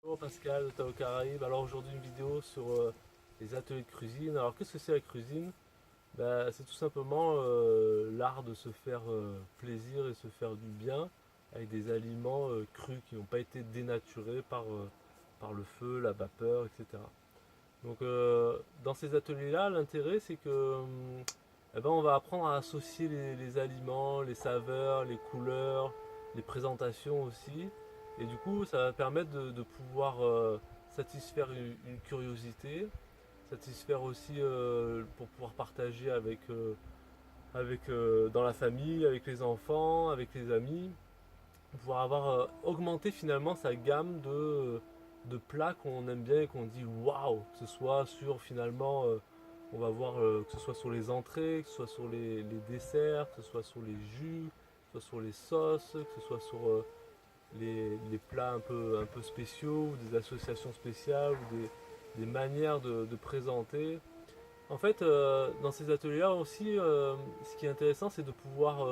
Bonjour Pascal de Tao Caraïbes. Alors aujourd'hui une vidéo sur les ateliers de cuisine. Alors qu'est-ce que c'est la cuisine? C'est tout simplement l'art de se faire plaisir et se faire du bien avec des aliments crus qui n'ont pas été dénaturés par le feu, la vapeur, etc. Donc dans ces ateliers-là, l'intérêt c'est que on va apprendre à associer les aliments, les saveurs, les couleurs, les présentations aussi. Et du coup, ça va permettre de pouvoir satisfaire une curiosité, satisfaire aussi pour pouvoir partager dans la famille, avec les enfants, avec les amis, pouvoir avoir augmenté finalement sa gamme de plats qu'on aime bien et qu'on dit waouh, que ce soit sur finalement, on va voir que ce soit sur les entrées, que ce soit sur les desserts, que ce soit sur les jus, que ce soit sur les sauces, que ce soit sur les plats un peu spéciaux, ou des associations spéciales, ou des manières de présenter. En fait, dans ces ateliers-là aussi, ce qui est intéressant, c'est de pouvoir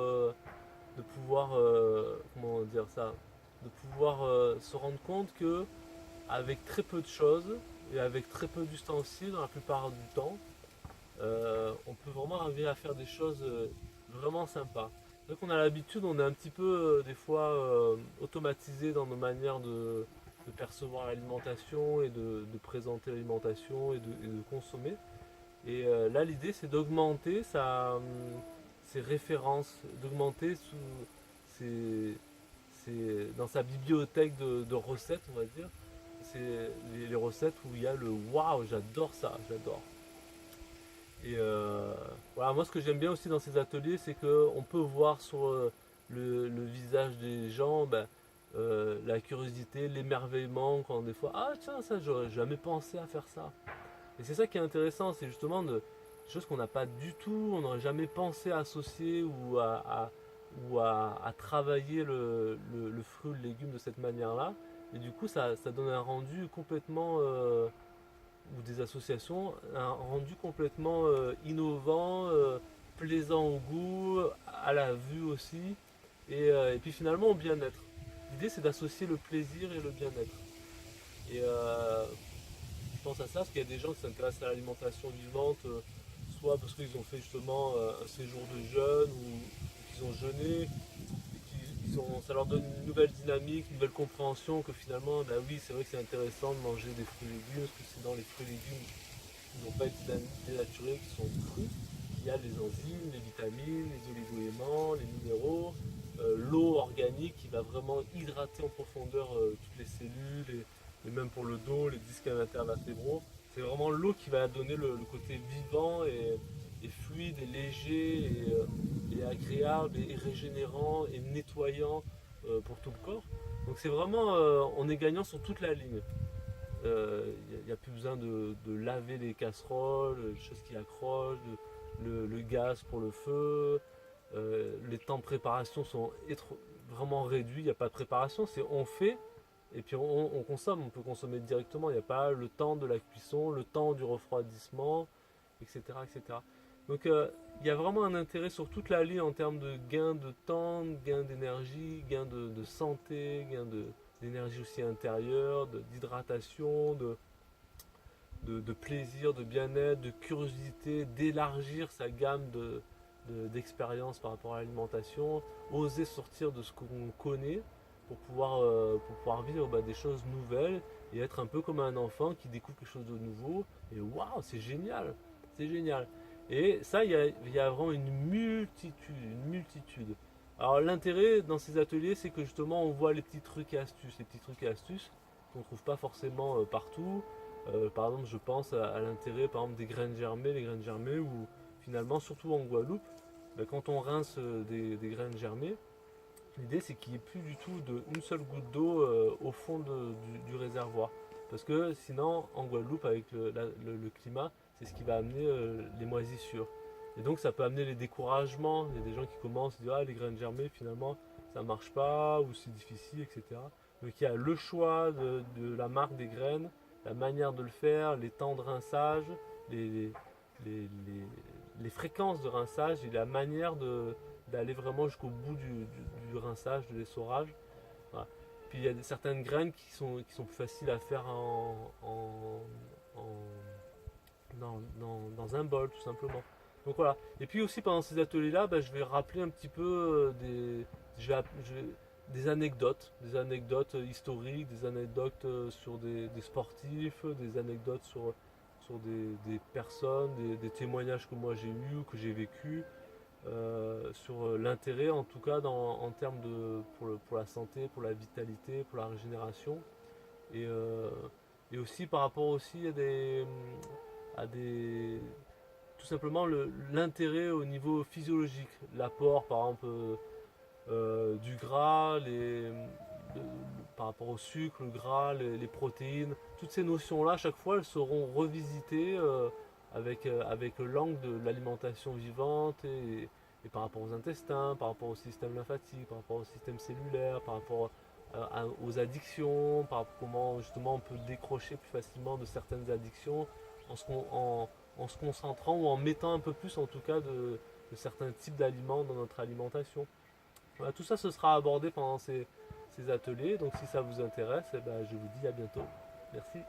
comment dire ça, de pouvoir se rendre compte que avec très peu de choses et avec très peu d'ustensiles, dans la plupart du temps, on peut vraiment arriver à faire des choses vraiment sympas. Donc on a l'habitude, on est un petit peu des fois automatisé dans nos manières de percevoir l'alimentation et de présenter l'alimentation et de consommer. Et là l'idée c'est d'augmenter ses références, d'augmenter dans sa bibliothèque de recettes, on va dire. C'est les recettes où il y a le waouh, j'adore ça, j'adore. Et voilà, moi ce que j'aime bien aussi dans ces ateliers, c'est qu'on peut voir sur le visage des gens la curiosité, l'émerveillement, quand des fois, ah tiens, ça j'aurais jamais pensé à faire ça. Et c'est ça qui est intéressant, c'est justement des choses qu'on n'a pas du tout, on n'aurait jamais pensé à associer ou à travailler le fruit ou le légume de cette manière-là. Et du coup, ça donne un rendu complètement ou des associations, un rendu complètement innovant, plaisant au goût, à la vue aussi, et puis finalement au bien-être. L'idée c'est d'associer le plaisir et le bien-être. Et je pense à ça parce qu'il y a des gens qui s'intéressent à l'alimentation vivante, soit parce qu'ils ont fait justement un séjour de jeûne ou qu'ils ont jeûné, et ça leur donne une nouvelle dynamique, une nouvelle compréhension que finalement, bah oui, c'est vrai que c'est intéressant de manger des fruits et légumes, parce que c'est dans les fruits et légumes qui n'ont pas été dénaturés, qui sont crus. Il y a les enzymes, les vitamines, les oligo-éléments, les minéraux, l'eau organique qui va vraiment hydrater en profondeur toutes les cellules, et même pour le dos, les disques intervertébraux. C'est vraiment l'eau qui va donner le côté vivant et fluide et léger et agréable et régénérant et nettoyant pour tout le corps. Donc c'est vraiment, on est gagnant sur toute la ligne. Il n'y a plus besoin de laver les casseroles, les choses qui accrochent, le gaz pour le feu. Les temps de préparation sont vraiment réduits. Il n'y a pas de préparation, c'est on fait et puis on consomme. On peut consommer directement. Il n'y a pas le temps de la cuisson, le temps du refroidissement, etc. etc. Donc il y a vraiment un intérêt sur toute la ligne en termes de gain de temps, gain d'énergie, gain de santé, d'énergie aussi intérieure, d'hydratation, de plaisir, de bien-être, de curiosité, d'élargir sa gamme d'expériences par rapport à l'alimentation, oser sortir de ce qu'on connaît pour pouvoir vivre des choses nouvelles et être un peu comme un enfant qui découvre quelque chose de nouveau. Et waouh, c'est génial, c'est génial. Et ça, il y a vraiment une multitude, une multitude. Alors l'intérêt dans ces ateliers, c'est que justement on voit les petits trucs et astuces qu'on ne trouve pas forcément partout. Par exemple, je pense à l'intérêt par exemple des graines germées, les graines germées où finalement, surtout en Guadeloupe, quand on rince des graines germées, l'idée c'est qu'il n'y ait plus du tout une seule goutte d'eau au fond du réservoir. Parce que sinon, en Guadeloupe, avec le climat, c'est ce qui va amener les moisissures. Et donc ça peut amener les découragements. Il y a des gens qui commencent à dire ah, les graines germées finalement ça marche pas ou c'est difficile, etc. Donc il y a le choix de la marque des graines, la manière de le faire, les temps de rinçage, les, les, les- les- les fréquences de rinçage et la manière d'aller vraiment jusqu'au bout du rinçage, de l'essorage. Voilà. Puis il y a certaines graines qui sont plus faciles à faire dans un bol tout simplement. Donc voilà. Et puis aussi pendant ces ateliers-là, je vais rappeler un petit peu des des anecdotes historiques, des anecdotes sur des sportifs, des anecdotes sur des personnes, des témoignages que moi j'ai eus ou que j'ai vécu, sur l'intérêt en tout cas en termes pour la santé, pour la vitalité, pour la régénération. Et, euh, et aussi par rapport aussi à des tout simplement l'intérêt au niveau physiologique, l'apport par exemple du gras, par rapport au sucre, le gras, les protéines, toutes ces notions-là, à chaque fois, elles seront revisitées avec l'angle de l'alimentation vivante et par rapport aux intestins, par rapport au système lymphatique, par rapport au système cellulaire, par rapport aux addictions, par rapport à comment justement on peut décrocher plus facilement de certaines addictions en en se concentrant ou en mettant un peu plus en tout cas de certains types d'aliments dans notre alimentation. Voilà, tout ça, ce sera abordé pendant ces ateliers. Donc si ça vous intéresse, je vous dis à bientôt. Merci.